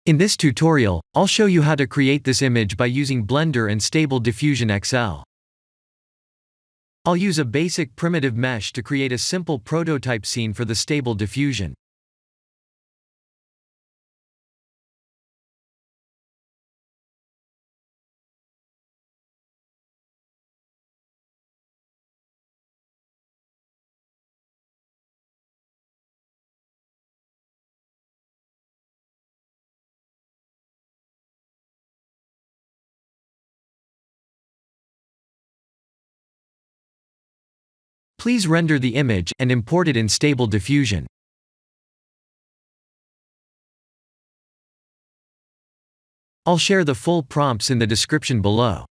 In this tutorial, I'll show you how to create this image by using Blender and Stable Diffusion XL. I'll use a basic primitive mesh to create a simple prototype scene for the Stable Diffusion. Please render the image and import it in Stable Diffusion. I'll share the full prompts in the description below.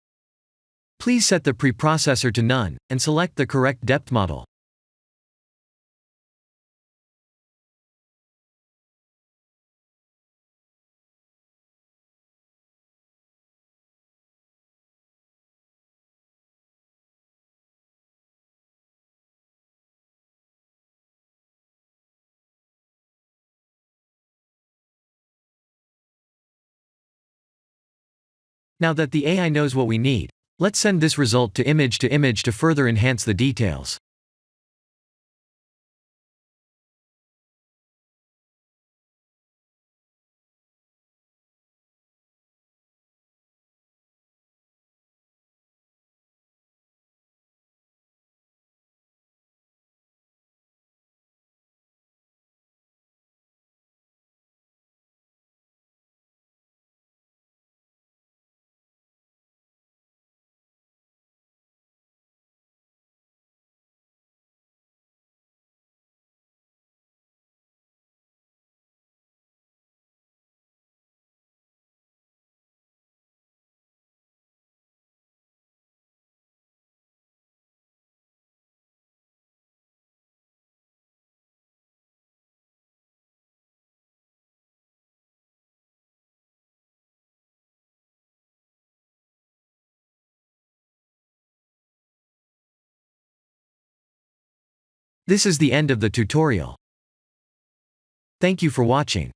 Please set the preprocessor to none, and select the correct depth model. Now that the AI knows what we need, let's send this result to image to further enhance the details. This is the end of the tutorial. Thank you for watching.